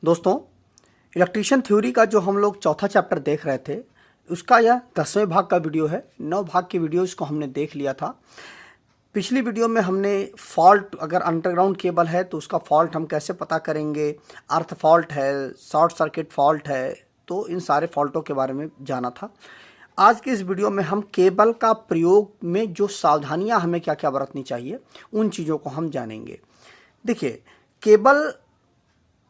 दोस्तों, electrician theory का जो हम लोग चौथा चैप्टर देख रहे थे, उसका यह 10वें भाग का वीडियो है। 9 भाग की वीडियो इसको हमने देख लिया था। पिछली वीडियो में हमने फॉल्ट, अगर अंडरग्राउंड केबल है तो उसका फॉल्ट हम कैसे पता करेंगे, अर्थ फॉल्ट है, शॉर्ट सर्किट फॉल्ट है, तो इन सारे फॉल्टों के बारे में जाना था। आज के इस वीडियो में हम केबल का प्रयोग में जो सावधानियां हमें क्या क्या बरतनी चाहिए, उन चीज़ों को हम जानेंगे। देखिए, केबल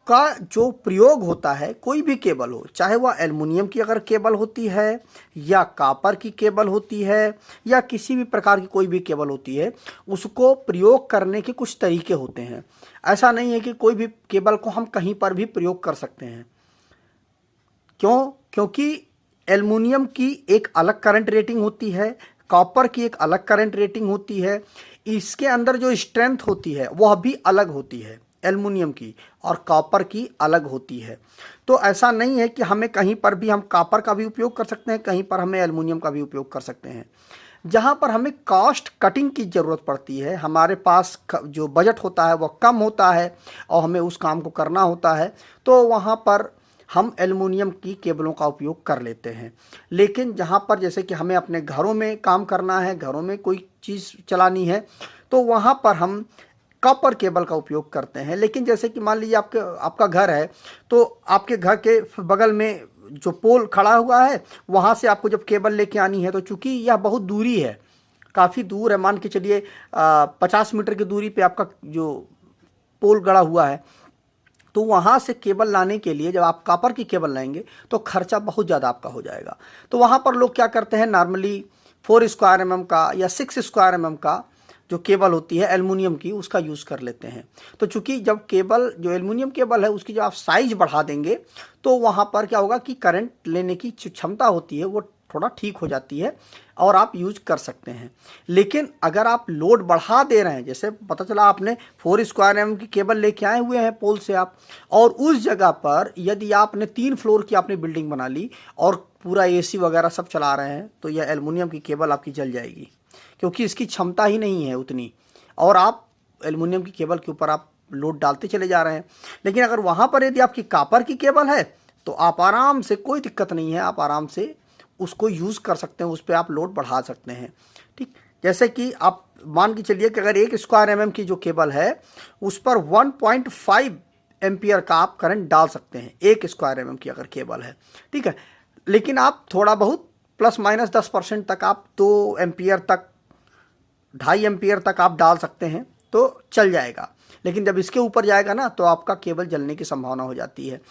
का जो प्रयोग होता है, कोई भी केबल हो, चाहे वह एल्युमिनियम की अगर केबल होती है या कॉपर की केबल होती है या किसी भी प्रकार की कोई भी केबल होती है, उसको प्रयोग करने के कुछ तरीके होते हैं। ऐसा नहीं है कि कोई भी केबल को हम कहीं पर भी प्रयोग कर सकते हैं। क्योंकि एल्युमिनियम की एक अलग करंट रेटिंग होती है, कॉपर की एक अलग करंट रेटिंग होती है, इसके अंदर जो स्ट्रेंथ होती है वह भी अलग होती है। एल्युमिनियम की और कॉपर की अलग होती है। तो ऐसा नहीं है कि हमें कहीं पर भी हम कॉपर का भी उपयोग कर सकते हैं, कहीं पर हमें एल्युमिनियम का भी उपयोग कर सकते हैं। जहाँ पर हमें कॉस्ट कटिंग की ज़रूरत पड़ती है, हमारे पास जो बजट होता है वह कम होता है और हमें उस काम को करना होता है, तो वहाँ पर हम एल्युमिनियम की केबलों का उपयोग कर लेते हैं। लेकिन जहाँ पर जैसे कि हमें अपने घरों में काम करना है, घरों में कोई चीज़ चलानी है, तो वहाँ पर हम कॉपर केबल का उपयोग करते हैं। लेकिन जैसे कि मान लीजिए आपका घर है, तो आपके घर के बगल में जो पोल खड़ा हुआ है, वहाँ से आपको जब केबल लेके आनी है, तो चूंकि यह बहुत दूरी है, काफ़ी दूर है, मान के चलिए 50 मीटर की दूरी पे आपका जो पोल गड़ा हुआ है, तो वहाँ से केबल लाने के लिए जब आप कॉपर की केबल लाएंगे तो खर्चा बहुत ज़्यादा आपका हो जाएगा। तो वहाँ पर लोग क्या करते हैं, नॉर्मली 4 स्क्वायर mm का या 6 स्क्वायर mm का जो केबल होती है एल्युमिनियम की, उसका यूज़ कर लेते हैं। तो चूंकि जब केबल जो एल्युमिनियम केबल है उसकी जब आप साइज बढ़ा देंगे, तो वहाँ पर क्या होगा कि करंट लेने की क्षमता होती है वो थोड़ा ठीक हो जाती है और आप यूज कर सकते हैं। लेकिन अगर आप लोड बढ़ा दे रहे हैं, जैसे पता चला आपने 4 स्क्वायर mm की केबल लेके आए हुए हैं पोल से आप, और उस जगह पर यदि आपने 3 फ्लोर की आपने बिल्डिंग बना ली और पूरा एसी वगैरह सब चला रहे हैं, तो यह एल्युमिनियम की केबल आपकी जल जाएगी, क्योंकि इसकी क्षमता ही नहीं है उतनी, और आप एल्युमिनियम की केबल के ऊपर आप लोड डालते चले जा रहे हैं। लेकिन अगर वहाँ पर यदि आपकी कॉपर की केबल है, तो आप आराम से, कोई दिक्कत नहीं है, आप आराम से उसको यूज़ कर सकते हैं, उस पर आप लोड बढ़ा सकते हैं। ठीक, जैसे कि आप मान के चलिए कि अगर 1 स्क्वायर mm की जो केबल है उस पर 1.5 एम्पियर का आप करंट डाल सकते हैं, 1 स्क्वायर mm की अगर केबल है, ठीक है। लेकिन आप थोड़ा बहुत प्लस माइनस 10% तक आप 2 एम्पियर तक, 2.5 एम्पियर तक आप डाल सकते हैं, तो चल जाएगा। लेकिन जब इसके ऊपर जाएगा ना, तो आपका केबल जलने की संभावना हो जाती है।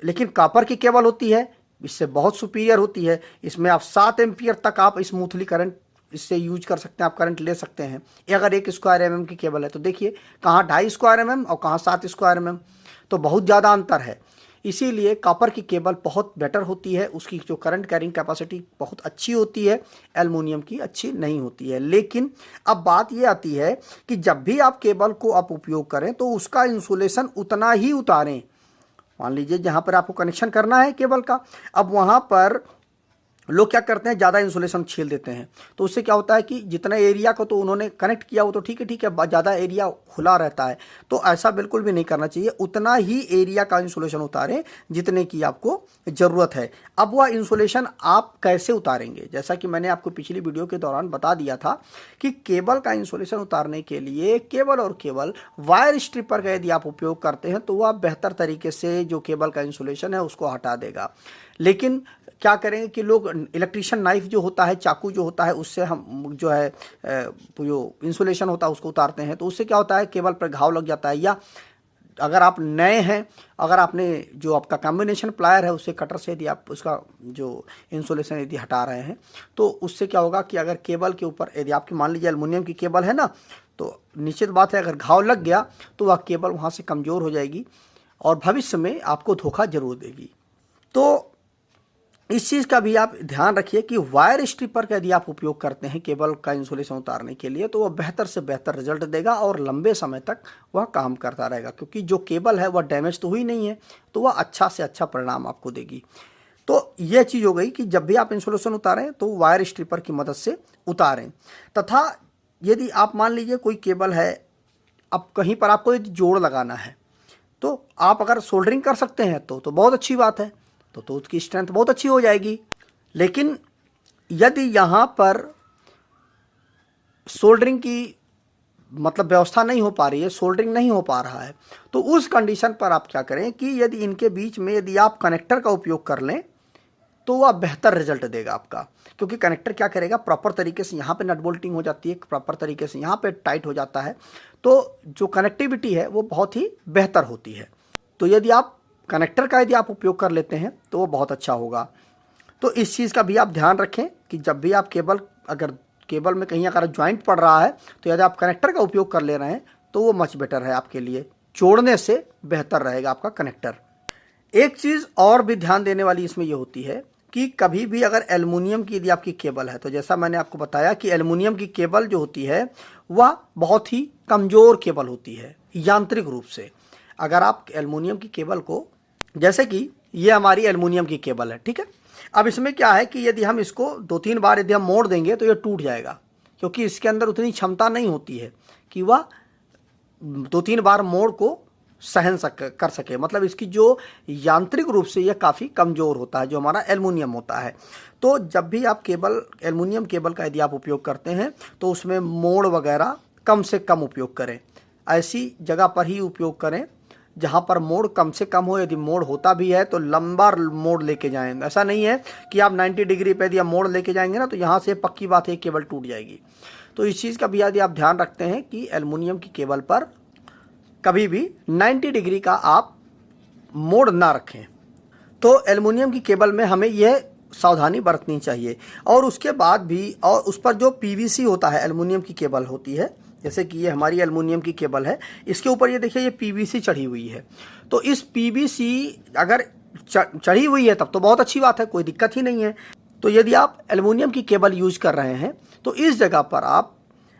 लेकिन कॉपर की केबल होती है, इससे बहुत सुपीरियर होती है। इसमें आप 7 एम्पियर तक आप स्मूथली करंट इससे यूज कर सकते हैं, आप करंट ले सकते हैं। अगर 1 स्क्वायर mm की केबल है, तो देखिए कहाँ 2.5 स्क्वायर mm और कहाँ 7 स्क्वायर mm, तो बहुत ज़्यादा अंतर है। इसीलिए कॉपर की केबल बहुत बेटर होती है, उसकी जो करंट कैरिंग कैपेसिटी बहुत अच्छी होती है, एल्युमिनियम की अच्छी नहीं होती है। लेकिन अब बात ये आती है कि जब भी आप केबल को आप उपयोग करें, तो उसका इंसुलेशन उतना ही उतारें। मान लीजिए जहाँ पर आपको कनेक्शन करना है केबल का, अब वहाँ पर लोग क्या करते हैं, ज़्यादा इंसुलेशन छील देते हैं। तो उससे क्या होता है कि जितना एरिया को तो उन्होंने कनेक्ट किया वो तो ठीक है, ज़्यादा एरिया खुला रहता है। तो ऐसा बिल्कुल भी नहीं करना चाहिए, उतना ही एरिया का इंसुलेशन उतारें जितने की आपको ज़रूरत है। अब वह इंसुलेशन आप कैसे उतारेंगे, जैसा कि मैंने आपको पिछली वीडियो के दौरान बता दिया था कि केबल का इंसुलेशन उतारने के लिए केवल और केवल वायर स्ट्रिपर का यदि आप उपयोग करते हैं, तो वह बेहतर तरीके से जो केबल का इंसुलेशन है उसको हटा देगा। लेकिन क्या करेंगे कि लोग इलेक्ट्रिशियन नाइफ जो होता है, चाकू जो होता है, उससे हम जो है जो इंसुलेशन होता है उसको उतारते हैं, तो उससे क्या होता है, केबल पर घाव लग जाता है। या अगर आप नए हैं, अगर आपने जो आपका कॉम्बिनेशन प्लायर है उससे कटर से यदि आप उसका जो इंसुलेशन यदि हटा रहे हैं, तो उससे क्या होगा कि अगर केबल के ऊपर यदि आपकी मान लीजिए एल्युमिनियम की केबल है ना, तो निश्चित बात है अगर घाव लग गया तो वह केबल वहाँ से कमज़ोर हो जाएगी और भविष्य में आपको धोखा जरूर देगी। तो इस चीज़ का भी आप ध्यान रखिए कि वायर स्ट्रिपर का यदि आप उपयोग करते हैं केबल का इंसुलेशन उतारने के लिए, तो वह बेहतर से बेहतर रिजल्ट देगा और लंबे समय तक वह काम करता रहेगा, क्योंकि जो केबल है वह डैमेज तो हुई नहीं है, तो वह अच्छा से अच्छा परिणाम आपको देगी। तो यह चीज़ हो गई कि जब भी आप इंसुलेशन उतारें तो वायर स्ट्रिपर की मदद से उतारें। तथा यदि आप मान लीजिए कोई केबल है, अब कहीं पर आपको यदि जोड़ लगाना है, तो आप अगर सोल्डरिंग कर सकते हैं तो बहुत अच्छी बात है, तो उसकी स्ट्रेंथ बहुत अच्छी हो जाएगी। लेकिन यदि यहाँ पर सोल्डरिंग की मतलब व्यवस्था नहीं हो पा रही है, सोल्डरिंग नहीं हो पा रहा है, तो उस कंडीशन पर आप क्या करें कि यदि इनके बीच में यदि आप कनेक्टर का उपयोग कर लें तो वह बेहतर रिजल्ट देगा आपका। क्योंकि कनेक्टर क्या करेगा, प्रॉपर तरीके से यहाँ पे नट बोल्टिंग हो जाती है, प्रॉपर तरीके से यहाँ पे टाइट हो जाता है, तो जो कनेक्टिविटी है वो बहुत ही बेहतर होती है। तो यदि आप कनेक्टर का यदि आप उपयोग कर लेते हैं तो वो बहुत अच्छा होगा। तो इस चीज़ का भी आप ध्यान रखें कि जब भी आप अगर केबल में कहीं अगर ज्वाइंट पड़ रहा है तो यदि आप कनेक्टर का उपयोग कर ले रहे हैं तो वो मच बेटर है आपके लिए, जोड़ने से बेहतर रहेगा आपका कनेक्टर। एक चीज़ और भी ध्यान देने वाली इसमें ये होती है कि कभी भी अगर एल्युमिनियम की यदि आपकी केबल है, तो जैसा मैंने आपको बताया कि एल्युमिनियम की केबल जो होती है वह बहुत ही कमज़ोर केबल होती है यांत्रिक रूप से। अगर आप एल्युमिनियम की केबल को, जैसे कि ये हमारी एल्युमिनियम की केबल है, ठीक है, अब इसमें क्या है कि यदि हम इसको 2-3 बार यदि हम मोड़ देंगे तो ये टूट जाएगा, क्योंकि इसके अंदर उतनी क्षमता नहीं होती है कि वह 2-3 बार मोड़ को कर सके। मतलब इसकी जो यांत्रिक रूप से यह काफ़ी कमज़ोर होता है, जो हमारा एल्युमिनियम होता है। तो जब भी आप एल्युमिनियम केबल का यदि आप उपयोग करते हैं तो उसमें मोड़ वगैरह कम से कम उपयोग करें, ऐसी जगह पर ही उपयोग करें जहाँ पर मोड़ कम से कम हो। यदि मोड़ होता भी है तो लंबा मोड़ लेके जाएं। ऐसा नहीं है कि आप 90 डिग्री पे यदि आप मोड़ लेके जाएंगे ना तो यहाँ से पक्की बात है केबल टूट जाएगी। तो इस चीज़ का भी यदि आप ध्यान रखते हैं कि एल्युमिनियम की केबल पर कभी भी 90 डिग्री का आप मोड़ ना रखें। तो एल्युमिनियम की केबल में हमें यह सावधानी बरतनी चाहिए। और उसके बाद भी, और उस पर जो पीवीसी होता है, एल्युमिनियम की केबल होती है, जैसे कि ये हमारी एल्युमिनियम की केबल है, इसके ऊपर ये देखिए ये पीवीसी चढ़ी हुई है। तो इस पीवीसी अगर चढ़ी हुई है तब तो बहुत अच्छी बात है, कोई दिक्कत ही नहीं है। तो यदि आप एल्युमिनियम की केबल यूज कर रहे हैं तो इस जगह पर आप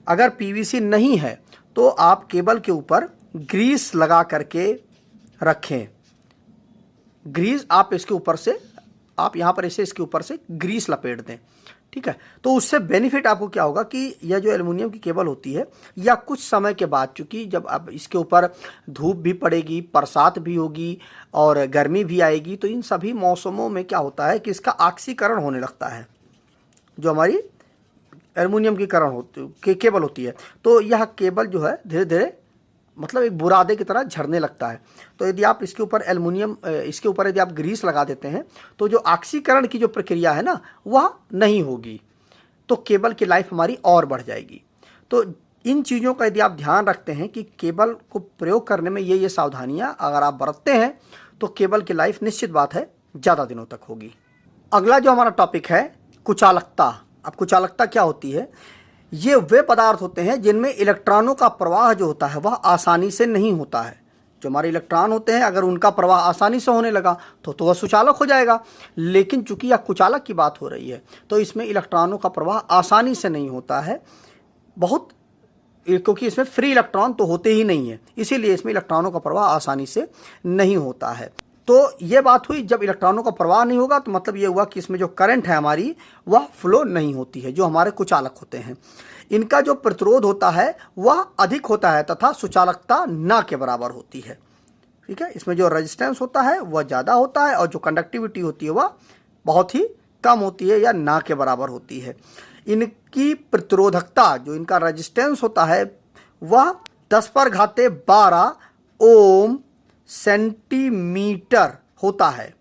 अगर पीवीसी नहीं है तो आप केबल के ऊपर ग्रीस लगा करके रखें। ग्रीस आप इसके ऊपर से, आप यहाँ पर इसे इसके ऊपर से ग्रीस लपेट दें, ठीक है। तो उससे बेनिफिट आपको क्या होगा कि यह जो एल्युमिनियम की केबल होती है या कुछ समय के बाद, चूंकि जब अब इसके ऊपर धूप भी पड़ेगी, बरसात भी होगी और गर्मी भी आएगी, तो इन सभी मौसमों में क्या होता है कि इसका ऑक्सीकरण होने लगता है, जो हमारी एल्युमिनियम की केबल होती है। तो यह केबल जो है धीरे धीरे मतलब एक बुरादे की तरह झड़ने लगता है। तो यदि आप इसके ऊपर यदि आप ग्रीस लगा देते हैं तो जो ऑक्सीकरण की जो प्रक्रिया है ना वह नहीं होगी, तो केबल की लाइफ हमारी और बढ़ जाएगी। तो इन चीज़ों का यदि आप ध्यान रखते हैं कि केबल को प्रयोग करने में ये सावधानियाँ अगर आप बरतते हैं तो केबल की लाइफ निश्चित बात है ज़्यादा दिनों तक होगी। अगला जो हमारा टॉपिक है कुचालकता। अब कुचालकता क्या होती है? ये वे पदार्थ होते हैं जिनमें इलेक्ट्रॉनों का प्रवाह जो होता है वह आसानी से नहीं होता है। जो हमारे इलेक्ट्रॉन होते हैं अगर उनका प्रवाह आसानी से होने लगा तो वह सुचालक हो जाएगा। लेकिन चूंकि यह कुचालक की बात हो रही है तो इसमें इलेक्ट्रॉनों का प्रवाह आसानी से नहीं होता है, बहुत, क्योंकि इसमें फ्री इलेक्ट्रॉन तो होते ही नहीं है, इसीलिए इसमें इलेक्ट्रॉनों का प्रवाह आसानी से नहीं होता है। तो ये बात हुई, जब इलेक्ट्रॉनों का प्रवाह नहीं होगा तो मतलब ये हुआ कि इसमें जो करंट है हमारी वह फ्लो नहीं होती है। जो हमारे कुचालक होते हैं इनका जो प्रतिरोध होता है वह अधिक होता है तथा सुचालकता ना के बराबर होती है, ठीक है। इसमें जो रेजिस्टेंस होता है वह ज़्यादा होता है और जो कंडक्टिविटी होती है वह बहुत ही कम होती है या ना के बराबर होती है। इनकी प्रतिरोधकता, जो इनका रेजिस्टेंस होता है वह 10⁻12 ओम सेंटीमीटर होता है,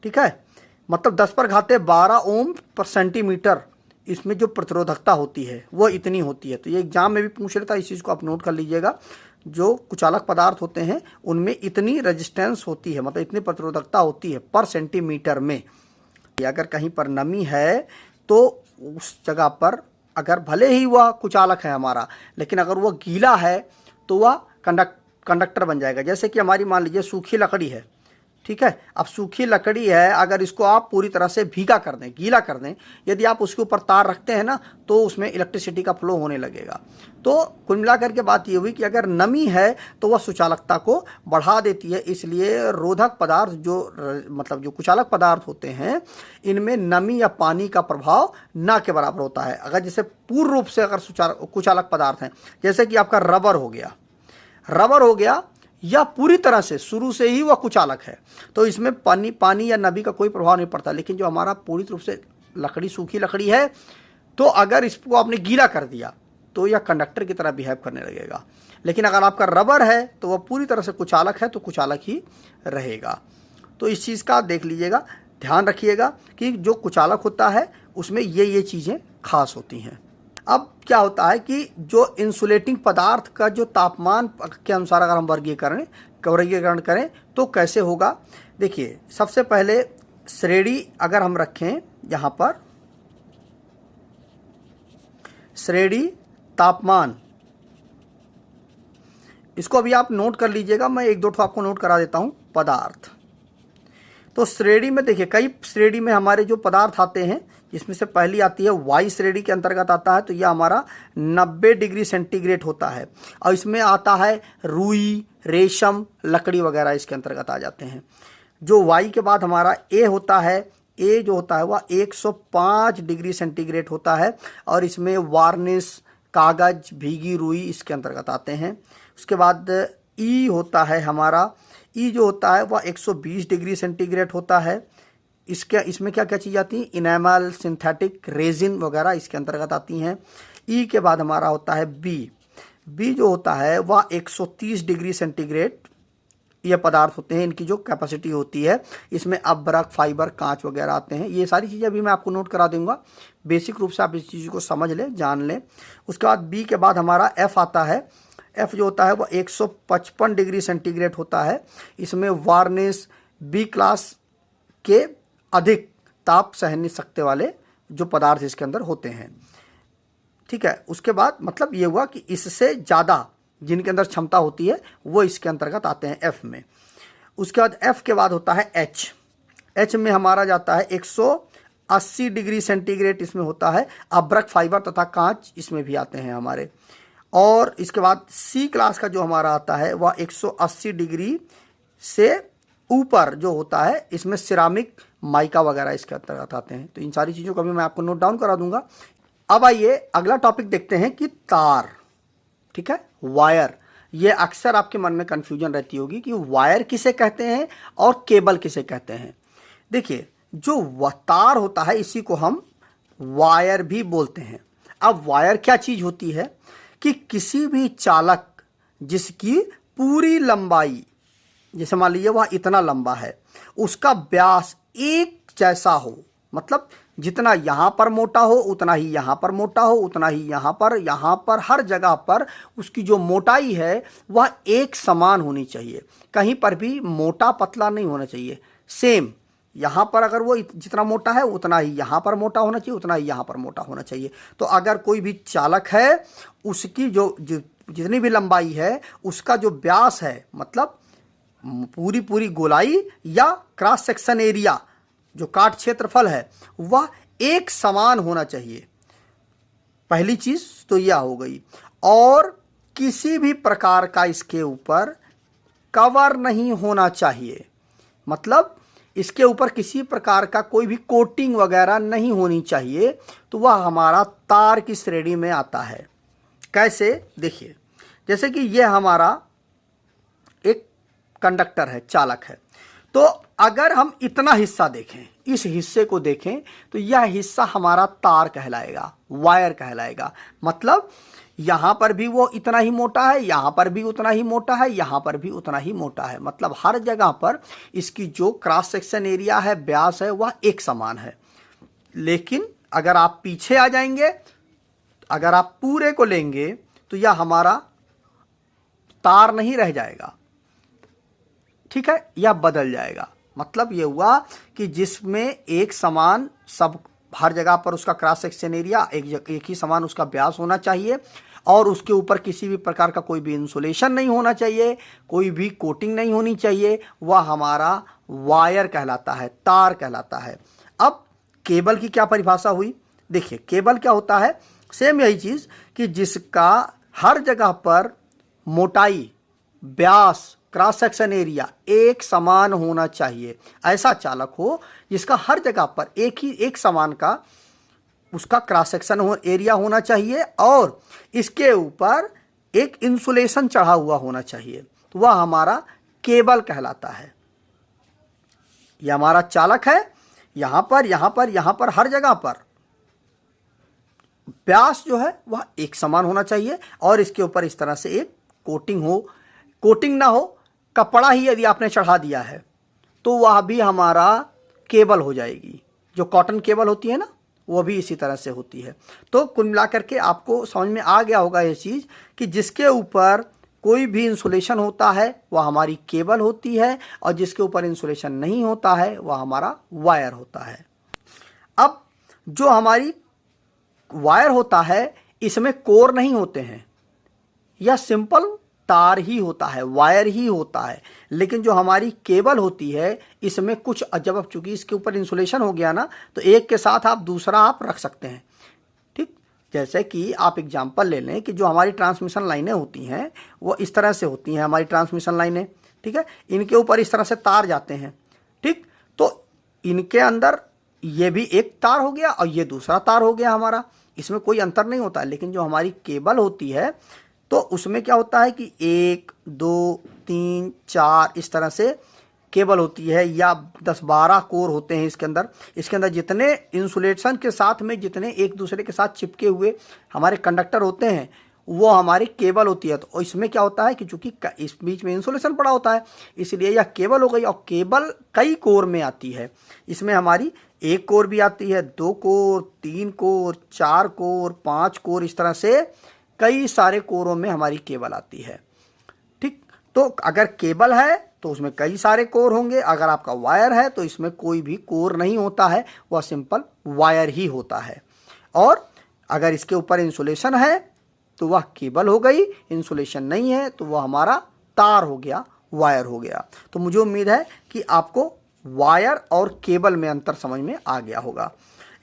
ठीक है। मतलब 10⁻12 ओम पर सेंटीमीटर इसमें जो प्रतिरोधकता होती है वो इतनी होती है। तो ये एग्जाम में भी पूछ लेता है, इस चीज़ को आप नोट कर लीजिएगा। जो कुचालक पदार्थ होते हैं उनमें इतनी रेजिस्टेंस होती है, मतलब इतनी प्रतिरोधकता होती है पर सेंटीमीटर में। अगर कहीं पर नमी है तो उस जगह पर अगर भले ही वह कुचालक है हमारा, लेकिन अगर वह गीला है तो वह कंडक्टर बन जाएगा। जैसे कि हमारी मान लीजिए सूखी लकड़ी है, ठीक है। अब सूखी लकड़ी है, अगर इसको आप पूरी तरह से भीगा कर दें, गीला कर दें, यदि आप उसके ऊपर तार रखते हैं ना तो उसमें इलेक्ट्रिसिटी का फ्लो होने लगेगा। तो कुल मिलाकर के बात ये हुई कि अगर नमी है तो वह सुचालकता को बढ़ा देती है। इसलिए रोधक पदार्थ जो कुचालक पदार्थ होते हैं इनमें नमी या पानी का प्रभाव ना के बराबर होता है। अगर जैसे पूर्ण रूप से अगर कुचालक पदार्थ हैं, जैसे कि आपका रबर हो गया या पूरी तरह से शुरू से ही वह कुचालक है, तो इसमें पानी या नमी का कोई प्रभाव नहीं पड़ता। लेकिन जो हमारा पूरी रूप से लकड़ी सूखी लकड़ी है, तो अगर इसको आपने गीला कर दिया तो यह कंडक्टर की तरह बिहेव करने लगेगा। लेकिन अगर आपका रबर है तो वह पूरी तरह से कुचालक है, तो कुचालक ही रहेगा। तो इस चीज़ का देख लीजिएगा, ध्यान रखिएगा कि जो कुचालक होता है उसमें ये चीज़ें खास होती हैं। अब क्या होता है कि जो इंसुलेटिंग पदार्थ का जो तापमान के अनुसार अगर हम वर्गीकरण करें तो कैसे होगा। देखिए, सबसे पहले श्रेणी अगर हम रखें, यहाँ पर श्रेणी तापमान, इसको अभी आप नोट कर लीजिएगा, मैं एक दो ठो आपको नोट करा देता हूं। पदार्थ, तो श्रेणी में देखिए कई श्रेणी में हमारे जो पदार्थ आते हैं, जिसमें से पहली आती है वाई श्रेणी के अंतर्गत आता है, तो यह हमारा 90 डिग्री सेंटीग्रेड होता है। और इसमें आता है रुई, रेशम, लकड़ी वगैरह इसके अंतर्गत आ जाते हैं। जो वाई के बाद हमारा ए होता है, ए जो होता है वह 105 डिग्री सेंटीग्रेड होता है, और इसमें वार्निश, कागज, भीगी रुई इसके अंतर्गत आते हैं। उसके बाद ई होता है हमारा, ई जो होता है वह 120 डिग्री सेंटीग्रेड होता है। इसमें क्या क्या चीज़ आती हैं, इनेमल, सिंथेटिक, रेजिन वगैरह इसके अंतर्गत आती हैं। ई के बाद हमारा होता है बी, बी जो होता है वह 130 डिग्री सेंटीग्रेड ये पदार्थ होते हैं। इनकी जो कैपेसिटी होती है, इसमें अब्रक, फाइबर, कांच वगैरह आते हैं। ये सारी चीज़ें अभी मैं आपको नोट करा दूंगा, बेसिक रूप से आप इस चीज़ को समझ लें, जान लें। उसके बाद बी के बाद हमारा एफ आता है। एफ जो होता है वह 155 डिग्री सेंटीग्रेड होता है। इसमें वार्निश, बी क्लास के अधिक ताप सहने शक्ति वाले जो पदार्थ इसके अंदर होते हैं। ठीक है, उसके बाद मतलब ये हुआ कि इससे ज़्यादा जिनके अंदर क्षमता होती है वो इसके अंतर्गत आते हैं एफ में। उसके बाद एफ के बाद होता है एच। एच में हमारा जाता है 180 डिग्री सेंटीग्रेड इसमें होता है। अब्रक, फाइबर तथा कांच इसमें भी आते हैं हमारे। और इसके बाद सी क्लास का जो हमारा आता है वह 180 डिग्री से ऊपर जो होता है, इसमें सिरामिक, माइका वगैरह इसके अंतर्गत आते हैं। तो इन सारी चीज़ों को भी मैं आपको नोट डाउन करा दूंगा। अब आइए अगला टॉपिक देखते हैं कि तार, ठीक है, वायर। ये अक्सर आपके मन में कंफ्यूजन रहती होगी कि वायर किसे कहते हैं और केबल किसे कहते हैं। देखिए, जो तार होता है इसी को हम वायर भी बोलते हैं। अब वायर क्या चीज़ होती है कि किसी भी चालक जिसकी पूरी लंबाई, जैसे मान लीजिए वह इतना लंबा है, उसका व्यास एक जैसा हो, मतलब जितना यहाँ पर मोटा हो उतना ही यहाँ पर मोटा हो, उतना ही यहाँ पर हर जगह पर उसकी जो मोटाई है वह एक समान होनी चाहिए। कहीं पर भी मोटा पतला नहीं होना चाहिए, सेम। यहाँ पर अगर वो जितना मोटा है उतना ही यहाँ पर मोटा होना चाहिए, उतना ही यहाँ पर मोटा होना चाहिए। तो अगर कोई भी चालक है, उसकी जो जितनी भी लंबाई है, उसका जो व्यास है, मतलब पूरी गोलाई या क्रॉस सेक्शन एरिया, जो काट क्षेत्रफल है, वह एक समान होना चाहिए। पहली चीज तो यह हो गई। और किसी भी प्रकार का इसके ऊपर कवर नहीं होना चाहिए, मतलब इसके ऊपर किसी प्रकार का कोई भी कोटिंग वगैरह नहीं होनी चाहिए, तो वह हमारा तार की श्रेणी में आता है। कैसे, देखिए, जैसे कि यह हमारा एक कंडक्टर है, चालक है, तो अगर हम इतना हिस्सा देखें, इस हिस्से को देखें, तो यह हिस्सा हमारा तार कहलाएगा, वायर कहलाएगा। मतलब यहां पर भी वो इतना ही मोटा है, यहां पर भी उतना ही मोटा है, यहां पर भी उतना ही मोटा है, मतलब हर जगह पर इसकी जो क्रॉस सेक्शन एरिया है, व्यास है, वह एक समान है। लेकिन अगर आप पीछे आ जाएंगे, अगर आप पूरे को लेंगे, तो यह हमारा तार नहीं रह जाएगा, ठीक है, यह बदल जाएगा। मतलब यह हुआ कि जिसमें एक समान सब हर जगह पर उसका क्रॉस सेक्शन एरिया एक ही समान उसका व्यास होना चाहिए, और उसके ऊपर किसी भी प्रकार का कोई भी इंसुलेशन नहीं होना चाहिए, कोई भी कोटिंग नहीं होनी चाहिए, वह हमारा वायर कहलाता है, तार कहलाता है। अब केबल की क्या परिभाषा हुई, देखिए, केबल क्या होता है, सेम यही चीज कि जिसका हर जगह पर मोटाई, व्यास, क्रॉस सेक्शन एरिया एक समान होना चाहिए। ऐसा चालक हो जिसका हर जगह पर एक समान का उसका क्रॉस सेक्शन एरिया होना चाहिए, और इसके ऊपर एक इंसुलेशन चढ़ा हुआ होना चाहिए। तो वह हमारा केबल कहलाता है। यह हमारा चालक है, यहां पर यहां पर यहां पर हर जगह पर व्यास जो है वह एक समान होना चाहिए और इसके ऊपर इस तरह से एक कोटिंग हो, कोटिंग ना हो, कपड़ा ही यदि आपने चढ़ा दिया है तो वह भी हमारा केबल हो जाएगी। जो कॉटन केबल होती है ना, वो भी इसी तरह से होती है। तो कुल मिलाकर के आपको समझ में आ गया होगा ये चीज़ कि जिसके ऊपर कोई भी इंसुलेशन होता है वह हमारी केबल होती है और जिसके ऊपर इंसुलेशन नहीं होता है वह हमारा वायर होता है। अब जो हमारी वायर होता है इसमें कोर नहीं होते हैं, यह सिंपल तार ही होता है, वायर ही होता है। लेकिन जो हमारी केबल होती है इसमें कुछ, जब अब चूंकि इसके ऊपर इंसुलेशन हो गया ना तो एक के साथ आप दूसरा आप रख सकते हैं। ठीक, जैसे कि आप एग्जांपल ले लें कि जो हमारी ट्रांसमिशन लाइनें होती हैं वो इस तरह से होती हैं, हमारी ट्रांसमिशन लाइनें, ठीक है, इनके ऊपर इस तरह से तार जाते हैं। ठीक, तो इनके अंदर ये भी एक तार हो गया और ये दूसरा तार हो गया हमारा, इसमें कोई अंतर नहीं होता है। लेकिन जो हमारी केबल होती है तो उसमें क्या होता है कि 1 2 3 4 इस तरह से केबल होती है या 10-12 कोर होते हैं इसके अंदर। इसके अंदर जितने इंसुलेशन के साथ में जितने एक दूसरे के साथ चिपके हुए हमारे कंडक्टर होते हैं वो हमारी केबल होती है। तो इसमें क्या होता है कि चूंकि इस बीच में इंसुलेशन पड़ा होता है इसलिए यह केबल हो गई। और केबल कई कोर में आती है, इसमें हमारी 1 कोर भी आती है, 2 कोर, 3 कोर, 4 कोर, 5 कोर, इस तरह से कई सारे कोरों में हमारी केबल आती है। ठीक, तो अगर केबल है तो उसमें कई सारे कोर होंगे, अगर आपका वायर है तो इसमें कोई भी कोर नहीं होता है, वह सिंपल वायर ही होता है। और अगर इसके ऊपर इंसुलेशन है तो वह केबल हो गई, इंसुलेशन नहीं है तो वह हमारा तार हो गया, वायर हो गया। तो मुझे उम्मीद है कि आपको वायर और केबल में अंतर समझ में आ गया होगा।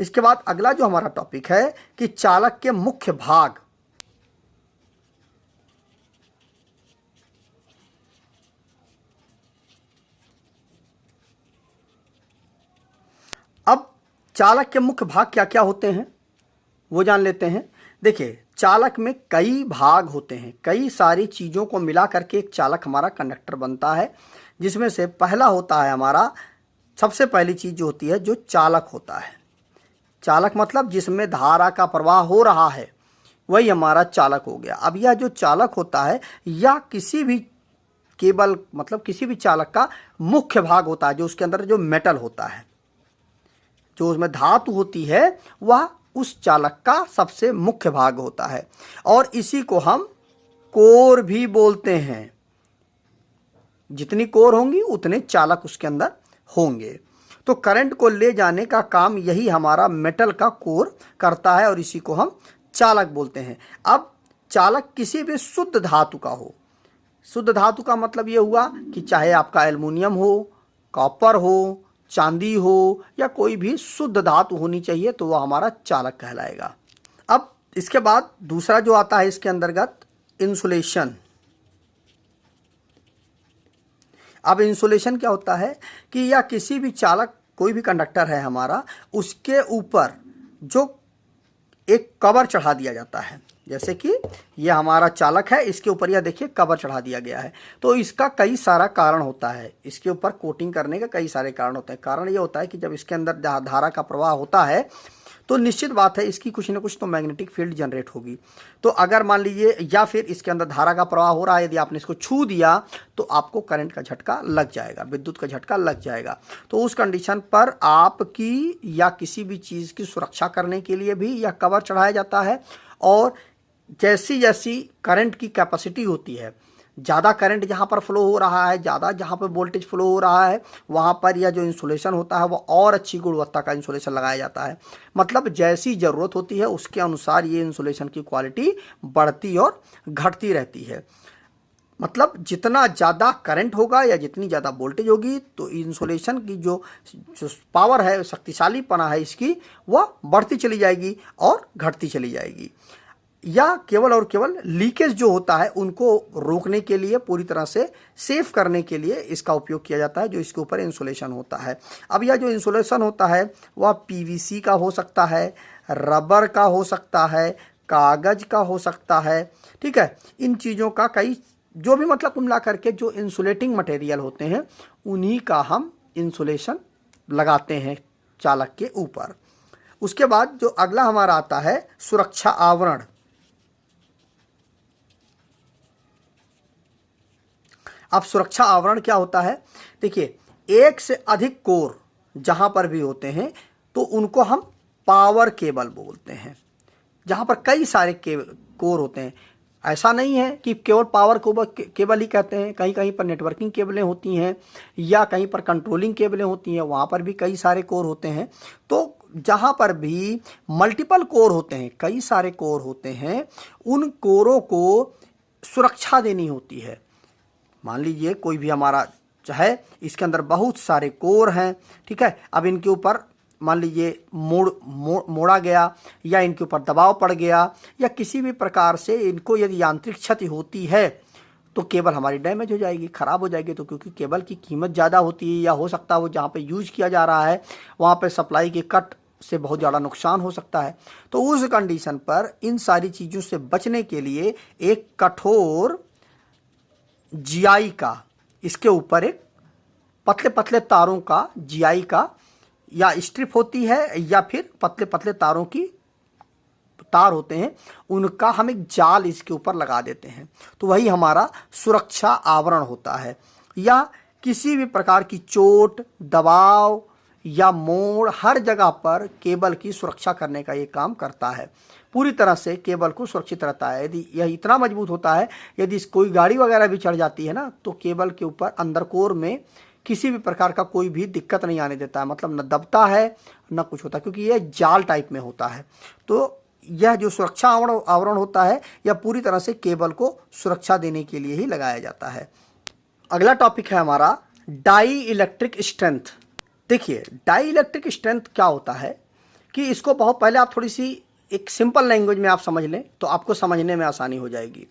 इसके बाद अगला जो हमारा टॉपिक है कि चालक के मुख्य भाग। अब चालक के मुख्य भाग क्या क्या होते हैं वो जान लेते हैं। देखिए, चालक में कई भाग होते हैं, कई सारी चीज़ों को मिला करके एक चालक हमारा कंडक्टर बनता है, जिसमें से पहला होता है हमारा, सबसे पहली चीज़ जो होती है जो चालक होता है। चालक मतलब जिसमें धारा का प्रवाह हो रहा है वही हमारा चालक हो गया। अब यह जो चालक होता है या किसी भी केबल मतलब किसी भी चालक का मुख्य भाग होता है, जो उसके अंदर जो मेटल होता है, जो उसमें धातु होती है, वह उस चालक का सबसे मुख्य भाग होता है और इसी को हम कोर भी बोलते हैं। जितनी कोर होंगी उतने चालक उसके अंदर होंगे। तो करंट को ले जाने का काम यही हमारा मेटल का कोर करता है और इसी को हम चालक बोलते हैं। अब चालक किसी भी शुद्ध धातु का हो, शुद्ध धातु का मतलब ये हुआ कि चाहे आपका एल्युमिनियम हो, कॉपर हो, चांदी हो या कोई भी शुद्ध धातु होनी चाहिए तो वह हमारा चालक कहलाएगा। अब इसके बाद दूसरा जो आता है इसके अंतर्गत इंसुलेशन। अब इंसुलेशन क्या होता है कि या किसी भी चालक, कोई भी कंडक्टर है हमारा, उसके ऊपर जो एक कवर चढ़ा दिया जाता है। जैसे कि ये हमारा चालक है, इसके ऊपर यह देखिए कवर चढ़ा दिया गया है। तो इसका कई सारा कारण होता है, इसके ऊपर कोटिंग करने का कई सारे कारण होते हैं। कारण ये होता है कि जब इसके अंदर धारा का प्रवाह होता है तो निश्चित बात है इसकी कुछ ना कुछ तो मैग्नेटिक फील्ड जनरेट होगी। तो अगर मान लीजिए या फिर इसके अंदर धारा का प्रवाह हो रहा है, यदि आपने इसको छू दिया तो आपको करंट का झटका लग जाएगा, विद्युत का झटका लग जाएगा। तो उस कंडीशन पर आपकी या किसी भी चीज़ की सुरक्षा करने के लिए भी यह कवर चढ़ाया जाता है। और जैसी जैसी करंट की कैपेसिटी होती है, ज़्यादा करंट जहाँ पर फ्लो हो रहा है, ज़्यादा जहाँ पर वोल्टेज फ्लो हो रहा है, वहाँ पर यह जो इंसुलेशन होता है वो और अच्छी गुणवत्ता का इंसुलेशन लगाया जाता है। मतलब जैसी ज़रूरत होती है उसके अनुसार ये इंसुलेशन की क्वालिटी बढ़ती और घटती रहती है। मतलब जितना ज़्यादा करंट होगा या जितनी ज़्यादा वोल्टेज होगी तो इंसुलेशन की जो पावर है, शक्तिशालीपना है इसकी, वह बढ़ती चली जाएगी और घटती चली जाएगी। या केवल और केवल लीकेज जो होता है उनको रोकने के लिए, पूरी तरह से सेफ करने के लिए इसका उपयोग किया जाता है, जो इसके ऊपर इंसुलेशन होता है। अब यह जो इंसुलेशन होता है वह पीवीसी का हो सकता है, रबर का हो सकता है, कागज़ का हो सकता है। ठीक है, इन चीज़ों का कई जो भी मतलब कुल मिला करके जो इंसुलेटिंग मटेरियल होते हैं उन्हीं का हम इंसुलेशन लगाते हैं चालक के ऊपर। उसके बाद जो अगला हमारा आता है सुरक्षा आवरण। अब सुरक्षा आवरण क्या होता है? देखिए, एक से अधिक कोर जहां पर भी होते हैं तो उनको हम पावर केबल बोलते हैं। जहां पर कई सारे कोर होते हैं, ऐसा नहीं है कि केवल पावर केबल ही कहते हैं, कहीं कहीं पर नेटवर्किंग केबलें होती हैं या कहीं पर कंट्रोलिंग केबलें होती हैं, वहाँ पर भी कई सारे कोर होते हैं। तो जहाँ पर भी मल्टीपल कोर होते हैं, कई सारे कोर होते हैं, उन कोरों को सुरक्षा देनी होती है। मान लीजिए कोई भी हमारा चाहे इसके अंदर बहुत सारे कोर हैं, ठीक है, अब इनके ऊपर मान लीजिए मोड़ा गया या इनके ऊपर दबाव पड़ गया या किसी भी प्रकार से इनको यदि यांत्रिक क्षति होती है तो केबल हमारी डैमेज हो जाएगी, ख़राब हो जाएगी। तो क्योंकि केबल की कीमत ज़्यादा होती है या हो सकता है वो जहाँ पे यूज किया जा रहा है वहाँ पे सप्लाई के कट से बहुत ज़्यादा नुकसान हो सकता है। तो उस कंडीशन पर इन सारी चीज़ों से बचने के लिए एक कठोर जीआई का, इसके ऊपर एक पतले पतले तारों का जीआई का या स्ट्रिप होती है या फिर पतले पतले तारों की तार होते हैं, उनका हम एक जाल इसके ऊपर लगा देते हैं। तो वही हमारा सुरक्षा आवरण होता है। या किसी भी प्रकार की चोट, दबाव या मोड़, हर जगह पर केबल की सुरक्षा करने का ये काम करता है। पूरी तरह से केबल को सुरक्षित रहता है। यदि यह इतना मजबूत होता है, यदि कोई गाड़ी वगैरह भी चढ़ जाती है ना, तो केबल के ऊपर अंदर कोर में किसी भी प्रकार का कोई भी दिक्कत नहीं आने देता है, मतलब न दबता है न कुछ होता है, क्योंकि यह जाल टाइप में होता है। तो यह जो सुरक्षा आवरण होता है यह पूरी तरह से केबल को सुरक्षा देने के लिए ही लगाया जाता है। अगला टॉपिक है हमारा डाई इलेक्ट्रिक स्ट्रेंथ। देखिए, डाई इलेक्ट्रिक स्ट्रेंथ क्या होता है कि इसको बहुत पहले आप थोड़ी सी एक सिंपल लैंग्वेज में आप समझ लें तो आपको समझने में आसानी हो जाएगी।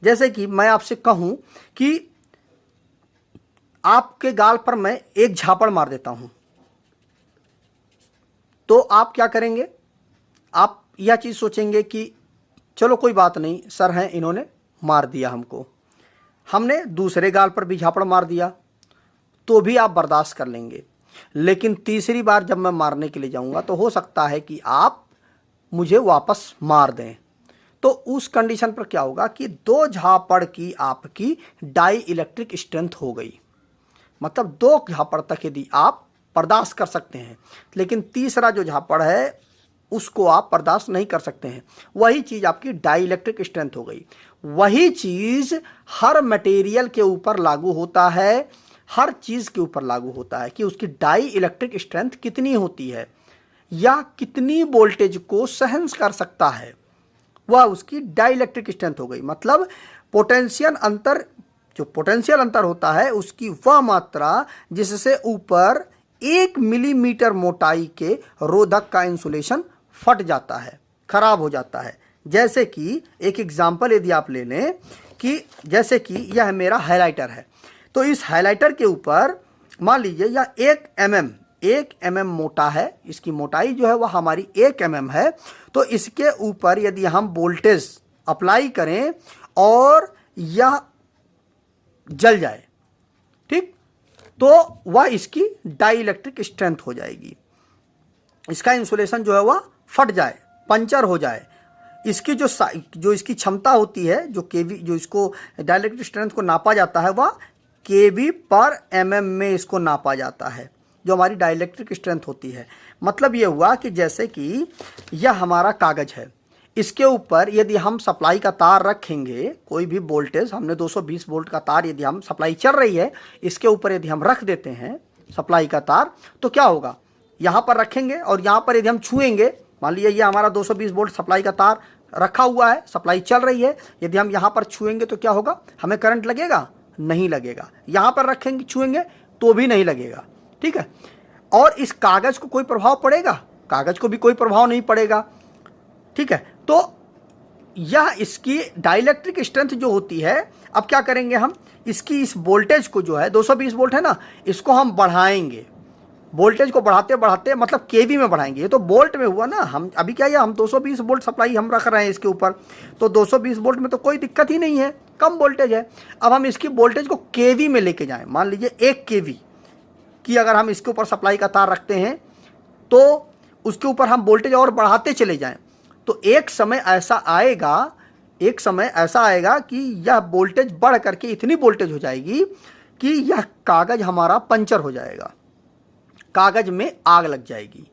जैसे कि मैं आपसे कहूँ कि आपके गाल पर मैं एक झापड़ मार देता हूं, तो आप क्या करेंगे? आप यह चीज सोचेंगे कि चलो कोई बात नहीं, सर हैं इन्होंने मार दिया हमको। हमने दूसरे गाल पर भी झापड़ मार दिया तो भी आप बर्दाश्त कर लेंगे। लेकिन तीसरी बार जब मैं मारने के लिए जाऊंगा तो हो सकता है कि आप मुझे वापस मार दें। तो उस कंडीशन पर क्या होगा कि दो झापड़ की आपकी डाई इलेक्ट्रिक स्ट्रेंथ हो गई। मतलब दो झापड़ तक यदि आप बर्दाश्त कर सकते हैं, लेकिन तीसरा जो झापड़ है उसको आप बर्दाश्त नहीं कर सकते हैं, वही चीज़ आपकी डाई इलेक्ट्रिक स्ट्रेंथ हो गई। वही चीज़ हर मटेरियल के ऊपर लागू होता है, हर चीज़ के ऊपर लागू होता है कि उसकी डाई इलेक्ट्रिक स्ट्रेंथ कितनी होती है या कितनी वोल्टेज को सहन कर सकता है, वह उसकी डाई इलेक्ट्रिक स्ट्रेंथ हो गई। मतलब पोटेंशियल अंतर, जो पोटेंशियल अंतर होता है उसकी वह मात्रा जिससे ऊपर 1 मिलीमीटर मोटाई के रोधक का इंसुलेशन फट जाता है, खराब हो जाता है। जैसे कि एक एग्जांपल यदि आप ले लें कि जैसे कि यह मेरा हाइलाइटर है, तो इस हाइलाइटर के ऊपर मान लीजिए यह 1 mm मोटा है, इसकी मोटाई जो है वह हमारी 1 mm है। तो इसके ऊपर यदि हम वोल्टेज अप्लाई करें और यह जल जाए, ठीक, तो वह इसकी डाई इलेक्ट्रिक स्ट्रेंथ हो जाएगी। इसका इंसुलेशन जो है वह फट जाए, पंचर हो जाए। इसकी जो इसकी क्षमता होती है, जो केवी, जो इसको डाई इलेक्ट्रिक स्ट्रेंथ को नापा जाता है, वह केवी पर mm में इसको नापा जाता है, जो हमारी डाई इलेक्ट्रिक स्ट्रेंथ होती है। मतलब ये हुआ कि जैसे कि यह हमारा कागज है, इसके ऊपर यदि हम सप्लाई का तार रखेंगे, कोई भी वोल्टेज, हमने 220 वोल्ट का तार यदि हम सप्लाई चल रही है इसके ऊपर यदि हम रख देते हैं सप्लाई का तार, तो क्या होगा? यहाँ पर रखेंगे और यहाँ पर यदि हम छुएंगे, मान लीजिए ये हमारा 220 वोल्ट सप्लाई का तार रखा हुआ है, सप्लाई चल रही है, यदि हम यहाँ पर छुएंगे तो क्या होगा? हमें करंट लगेगा? नहीं लगेगा। यहाँ पर रखेंगे, छुएंगे तो भी नहीं लगेगा, ठीक है। और इस कागज को कोई प्रभाव पड़ेगा? कागज को भी कोई प्रभाव नहीं पड़ेगा, ठीक है। तो यह इसकी डाइलेक्ट्रिक स्ट्रेंथ जो होती है, अब क्या करेंगे हम? इसकी इस वोल्टेज को जो है 220 वोल्ट है ना, इसको हम बढ़ाएंगे। वोल्टेज को बढ़ाते बढ़ाते मतलब केवी में बढ़ाएंगे। ये तो वोल्ट में हुआ ना, हम अभी क्या है, हम 220 वोल्ट सप्लाई हम रख रहे हैं इसके ऊपर, तो 220 वोल्ट में तो कोई दिक्कत ही नहीं है, कम वोल्टेज है। अब हम इसकी वोल्टेज को केवी में लेके जाएं, मान लीजिए 1 केवी की अगर हम इसके ऊपर सप्लाई का तार रखते हैं तो उसके ऊपर हम वोल्टेज और बढ़ाते चले जाएं, तो एक समय ऐसा आएगा कि यह वोल्टेज बढ़ करके इतनी वोल्टेज हो जाएगी कि यह कागज हमारा पंचर हो जाएगा, कागज में आग लग जाएगी।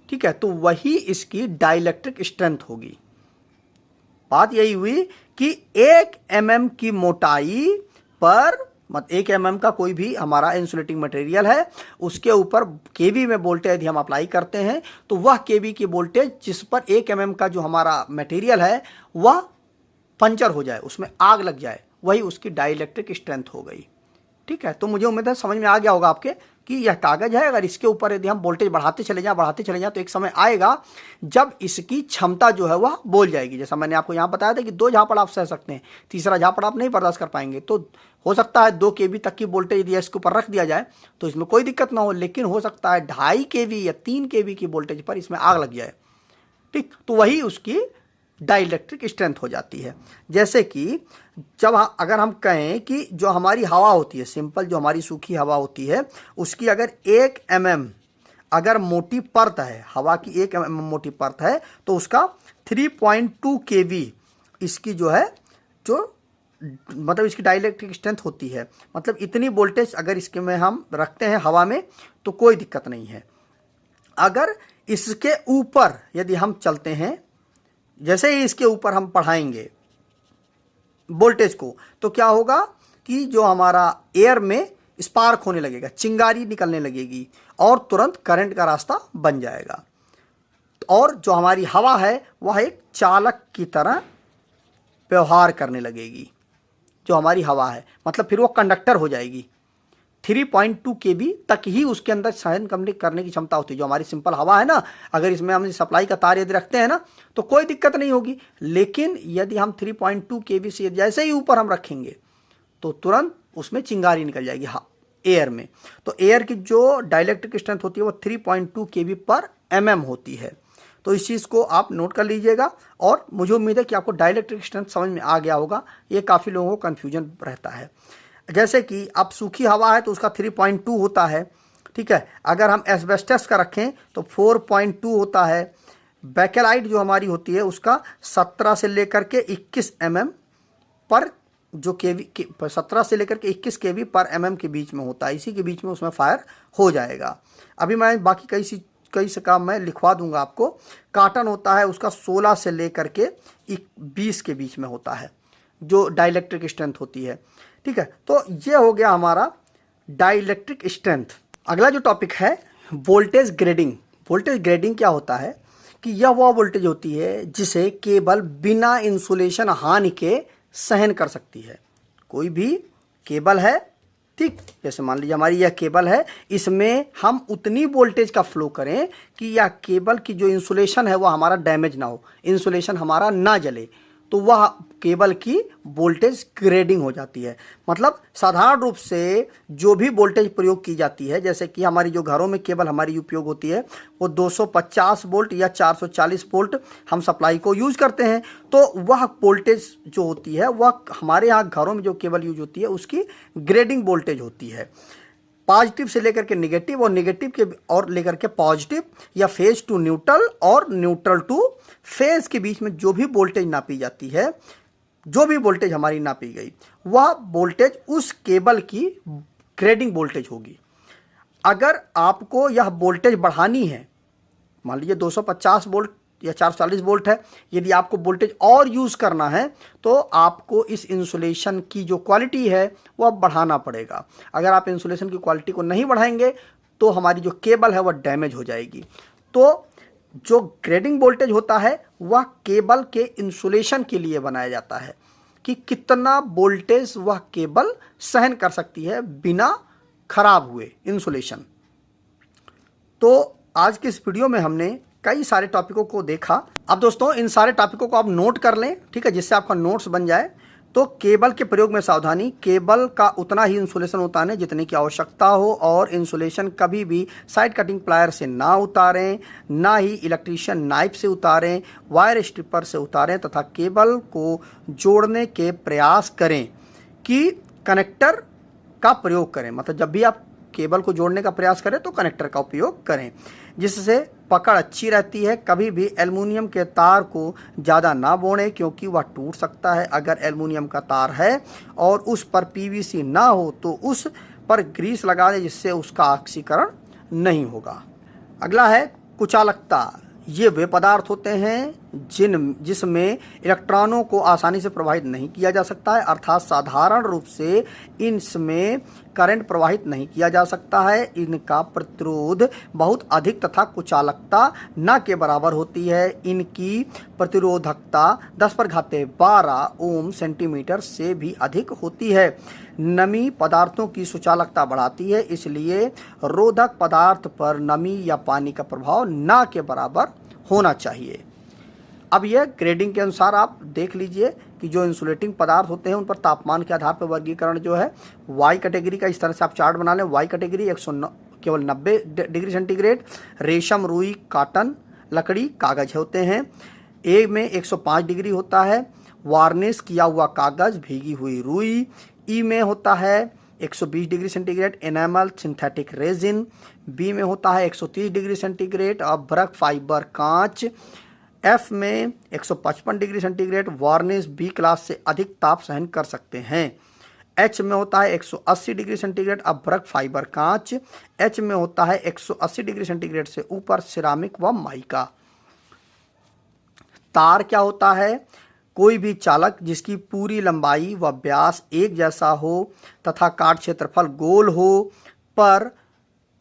ठीक है, तो वही इसकी डाइलेक्ट्रिक स्ट्रेंथ होगी। बात यही हुई कि 1 mm की मोटाई पर 1 mm का कोई भी हमारा इंसुलेटिंग मटेरियल है, उसके ऊपर केवी में वोल्टेज यदि हम अप्लाई करते हैं तो वह केवी की वोल्टेज जिस पर 1 mm का जो हमारा मटेरियल है वह पंचर हो जाए, उसमें आग लग जाए, वही उसकी डाइलेक्ट्रिक स्ट्रेंथ हो गई। ठीक है, तो मुझे उम्मीद है समझ में आ गया होगा आपके कि यह कागज है, अगर इसके ऊपर यदि हम वोल्टेज बढ़ाते चले जाएं तो एक समय आएगा जब इसकी क्षमता जो है वह बोल जाएगी। जैसा मैंने आपको यहाँ बताया था कि 2 झापड़ आप सह सकते हैं, तीसरा झापड़ आप नहीं बर्दाश्त कर पाएंगे। तो हो सकता है 2 kV तक की वोल्टेज यदि इसके ऊपर रख दिया जाए तो इसमें कोई दिक्कत ना हो, लेकिन हो सकता है 2.5 kV या 3 kV की वोल्टेज पर इसमें आग लग जाए। ठीक, तो वही उसकी डाइलेक्ट्रिक स्ट्रेंथ हो जाती है। जैसे कि जब अगर हम कहें कि जो हमारी हवा होती है, सिंपल जो हमारी सूखी हवा होती है, उसकी अगर 1 mm अगर मोटी परत है, हवा की 1 mm मोटी परत है, तो उसका 3.2 kV इसकी जो है जो मतलब इसकी डाइलेक्ट्रिक स्ट्रेंथ होती है। मतलब इतनी वोल्टेज अगर इसके में हम रखते हैं हवा में तो कोई दिक्कत नहीं है। अगर इसके ऊपर यदि हम चलते हैं, जैसे ही इसके ऊपर हम बढ़ाएंगे वोल्टेज को, तो क्या होगा कि जो हमारा एयर में स्पार्क होने लगेगा, चिंगारी निकलने लगेगी और तुरंत करंट का रास्ता बन जाएगा। और जो हमारी हवा है वह एक चालक की तरह व्यवहार करने लगेगी। जो हमारी हवा है मतलब फिर वो कंडक्टर हो जाएगी। 3.2 kV तक ही उसके अंदर सहन करने की क्षमता होती है। जो हमारी सिंपल हवा है ना, अगर इसमें हम सप्लाई का तार यदि रखते हैं ना तो कोई दिक्कत नहीं होगी, लेकिन यदि हम 3.2 kV से जैसे ही ऊपर हम रखेंगे तो तुरंत उसमें चिंगारी निकल जाएगी एयर में। तो एयर की जो डाइलेक्ट्रिक स्ट्रेंथ होती है वो 3.2 kV पर mm होती है। तो इस चीज़ को आप नोट कर लीजिएगा और मुझे उम्मीद है कि आपको डाइलेक्ट्रिक स्ट्रेंथ समझ में आ गया होगा। ये काफ़ी लोगों को कन्फ्यूजन रहता है। जैसे कि अब सूखी हवा है तो उसका 3.2 होता है। ठीक है, अगर हम एस्बेस्टस का रखें तो 4.2 होता है। बैकेलाइट जो हमारी होती है उसका 17 से लेकर के 21 mm पर जो केवी 17 से लेकर के 21 kV पर mm के बीच में होता है। इसी के बीच में उसमें फायर हो जाएगा। अभी मैं बाकी कई से काम मैं लिखवा दूंगा आपको। काटन होता है उसका 16 से लेकर के 20 के बीच में होता है जो डाइलेक्ट्रिक स्ट्रेंथ होती है। ठीक है, तो ये हो गया हमारा डाइलेक्ट्रिक स्ट्रेंथ। अगला जो टॉपिक है वोल्टेज ग्रेडिंग। वोल्टेज ग्रेडिंग क्या होता है कि यह वह वोल्टेज होती है जिसे केबल बिना इंसुलेशन हानि के सहन कर सकती है। कोई भी केबल है, ठीक, जैसे मान लीजिए हमारी यह केबल है, इसमें हम उतनी वोल्टेज का फ्लो करें कि यह केबल की जो इंसुलेशन है वह हमारा डैमेज ना हो, इंसुलेशन हमारा ना जले, तो वह केबल की वोल्टेज ग्रेडिंग हो जाती है। मतलब साधारण रूप से जो भी वोल्टेज प्रयोग की जाती है, जैसे कि हमारी जो घरों में केबल हमारी उपयोग होती है वो 250 वोल्ट या 440 वोल्ट हम सप्लाई को यूज़ करते हैं, तो वह वोल्टेज जो होती है वह हमारे यहाँ घरों में जो केबल यूज होती है उसकी ग्रेडिंग वोल्टेज होती है। पॉजिटिव से लेकर के नेगेटिव और नेगेटिव के और लेकर के पॉजिटिव या फेज टू न्यूट्रल और न्यूट्रल टू फेज के बीच में जो भी वोल्टेज नापी जाती है, जो भी वोल्टेज हमारी नापी गई वह वोल्टेज उस केबल की ग्रेडिंग वोल्टेज होगी। अगर आपको यह वोल्टेज बढ़ानी है, मान लीजिए 250 वोल्ट या 440 वोल्ट है, यदि आपको वोल्टेज और यूज़ करना है तो आपको इस इंसुलेशन की जो क्वालिटी है वह बढ़ाना पड़ेगा। अगर आप इंसुलेशन की क्वालिटी को नहीं बढ़ाएंगे तो हमारी जो केबल है वह डैमेज हो जाएगी। तो जो ग्रेडिंग वोल्टेज होता है वह केबल के इंसुलेशन के लिए बनाया जाता है कि कितना वोल्टेज वह केबल सहन कर सकती है बिना खराब हुए इंसुलेशन। तो आज के इस वीडियो में हमने कई सारे टॉपिकों को देखा। अब दोस्तों इन सारे टॉपिकों को आप नोट कर लें, ठीक है, जिससे आपका नोट्स बन जाए। तो केबल के प्रयोग में सावधानी, केबल का उतना ही इंसुलेशन उतारें जितने की आवश्यकता हो, और इंसुलेशन कभी भी साइड कटिंग प्लायर से ना उतारें, ना ही इलेक्ट्रीशियन नाइफ से उतारें, वायर स्ट्रिपर से उतारें, तथा केबल को जोड़ने के प्रयास करें कि कनेक्टर का प्रयोग करें। मतलब जब भी आप केबल को जोड़ने का प्रयास करें तो कनेक्टर का उपयोग करें, जिससे पकड़ अच्छी रहती है। कभी भी एल्युमिनियम के तार को ज़्यादा ना बोड़ें क्योंकि वह टूट सकता है। अगर एल्युमिनियम का तार है और उस पर पीवीसी ना हो तो उस पर ग्रीस लगा दें, जिससे उसका ऑक्सीकरण नहीं होगा। अगला है कुचालकता। ये वे पदार्थ होते हैं जिसमें इलेक्ट्रॉनों को आसानी से प्रवाहित नहीं किया जा सकता है, अर्थात साधारण रूप से इनमें करंट प्रवाहित नहीं किया जा सकता है। इनका प्रतिरोध बहुत अधिक तथा कुचालकता न के बराबर होती है। इनकी प्रतिरोधकता 10⁻12 ओम सेंटीमीटर से भी अधिक होती है। नमी पदार्थों की सुचालकता बढ़ाती है, इसलिए रोधक पदार्थ पर नमी या पानी का प्रभाव न के बराबर होना चाहिए। अब यह ग्रेडिंग के अनुसार आप देख लीजिए कि जो इंसुलेटिंग पदार्थ होते हैं उन पर तापमान के आधार पर वर्गीकरण जो है वाई कैटेगरी का, इस तरह से आप चार्ट बना लें। वाई कैटेगरी केवल 90 डिग्री सेंटीग्रेड, रेशम, रुई, काटन, लकड़ी, कागज होते हैं। ए में 105 डिग्री होता है वार्निश किया हुआ कागज, भीगी हुई रुई। ई में होता है 120 degree centigrade enamel synthetic resin. B में होता है 130 डिग्री सेंटीग्रेड अभ्रक फाइबर कांच। एफ में 155 degree centigrade varnish B class से अधिक ताप सहन कर सकते हैं। एच में होता है 180 डिग्री सेंटीग्रेड अभ्रक फाइबर कांच। एच में होता है 180 डिग्री सेंटीग्रेड से ऊपर सिरामिक व माइका। तार क्या होता है? कोई भी चालक जिसकी पूरी लंबाई व व्यास एक जैसा हो तथा काट क्षेत्रफल गोल हो पर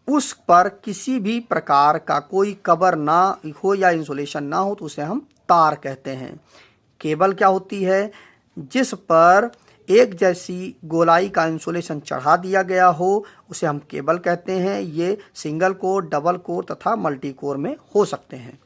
उस पर किसी भी प्रकार का कोई कवर ना हो या इंसुलेशन ना हो तो उसे हम तार कहते हैं। केबल क्या होती है? जिस पर एक जैसी गोलाई का इंसुलेशन चढ़ा दिया गया हो उसे हम केबल कहते हैं। ये सिंगल कोर, डबल कोर तथा मल्टी कोर में हो सकते हैं।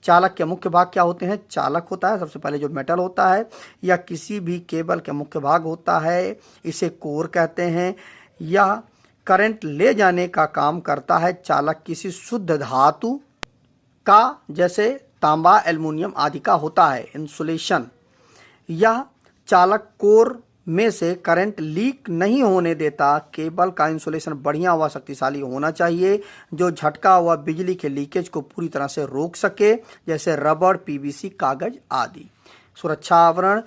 चालक के मुख्य भाग क्या होते हैं? चालक होता है सबसे पहले जो मेटल होता है या किसी भी केबल के मुख्य भाग होता है, इसे कोर कहते हैं। यह करंट ले जाने का काम करता है। चालक किसी शुद्ध धातु का जैसे तांबा, एल्युमिनियम आदि का होता है। इंसुलेशन, यह चालक कोर में से करंट लीक नहीं होने देता। केबल का इंसुलेशन बढ़िया व शक्तिशाली होना चाहिए जो झटका व बिजली के लीकेज को पूरी तरह से रोक सके, जैसे रबड़, पीवीसी, कागज आदि। सुरक्षा आवरण,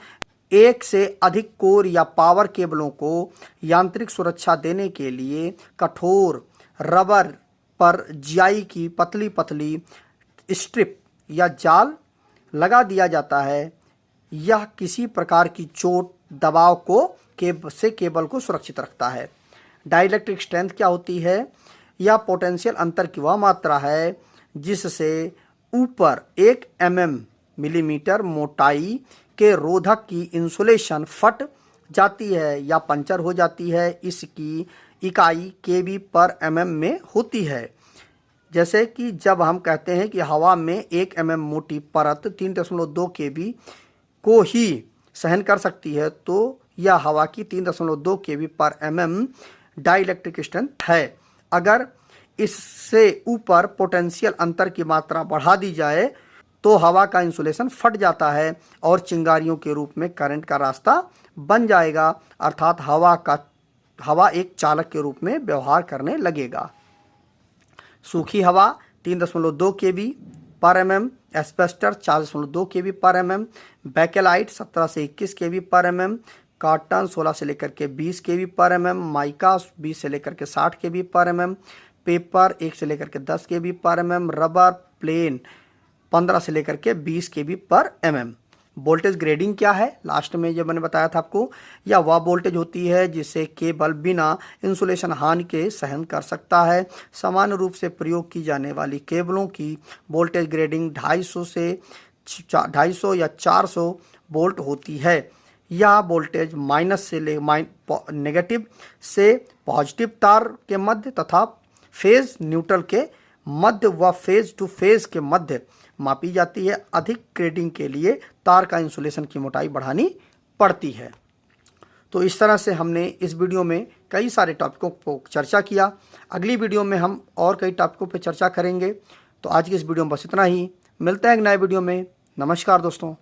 एक से अधिक कोर या पावर केबलों को यांत्रिक सुरक्षा देने के लिए कठोर रबर पर जियाई की पतली पतली स्ट्रिप या जाल लगा दिया जाता है। यह किसी प्रकार की चोट, दबाव को केबल को सुरक्षित रखता है। डाइलेक्ट्रिक स्ट्रेंथ क्या होती है? यह पोटेंशियल अंतर की वह मात्रा है जिससे ऊपर 1 मिलीमीटर मोटाई के रोधक की इंसुलेशन फट जाती है या पंचर हो जाती है। इसकी इकाई केबी पर एमएम में होती है। जैसे कि जब हम कहते हैं कि हवा में 1 एमएम मोटी परत 3.2 केबी को ही सहन कर सकती है तो यह हवा की 3.2 केबी पर एमएम डाइलेक्ट्रिक स्ट्रेंथ है। अगर इससे ऊपर पोटेंशियल अंतर की मात्रा बढ़ा दी जाए तो हवा का इंसुलेशन फट जाता है और चिंगारियों के रूप में करंट का रास्ता बन जाएगा, अर्थात हवा एक चालक के रूप में व्यवहार करने लगेगा। सूखी हवा 3.2 केबी पर एमएम, एस्बेस्टर 4.2 केबी पर एमएम, बैकेलाइट 17 से 21 केबी पर एमएम, कॉटन 16 से लेकर के 20 केबी पर एमएम, माइका 20 से लेकर के 60 केबी पर एमएम, पेपर 1 से लेकर के 10 केबी पर एमएम, रबर प्लेन 15 से लेकर के 20 केबी पर एमएम। वोल्टेज ग्रेडिंग क्या है? लास्ट में जब मैंने बताया था आपको, यह वह वोल्टेज होती है जिसे केबल बिना इंसुलेशन हानि के सहन कर सकता है। सामान्य रूप से प्रयोग की जाने वाली केबलों की वोल्टेज ग्रेडिंग 250 या 400 वोल्ट होती है। यह वोल्टेज नेगेटिव से पॉजिटिव तार के मध्य तथा फेज न्यूट्रल के मध्य व फेज टू फेज के मध्य मापी जाती है। अधिक ग्रेडिंग के लिए तार का इंसुलेशन की मोटाई बढ़ानी पड़ती है। तो इस तरह से हमने इस वीडियो में कई सारे टॉपिकों को चर्चा किया। अगली वीडियो में हम और कई टॉपिकों पर चर्चा करेंगे। तो आज की इस वीडियो में बस इतना ही। मिलते हैं एक नए वीडियो में। नमस्कार दोस्तों।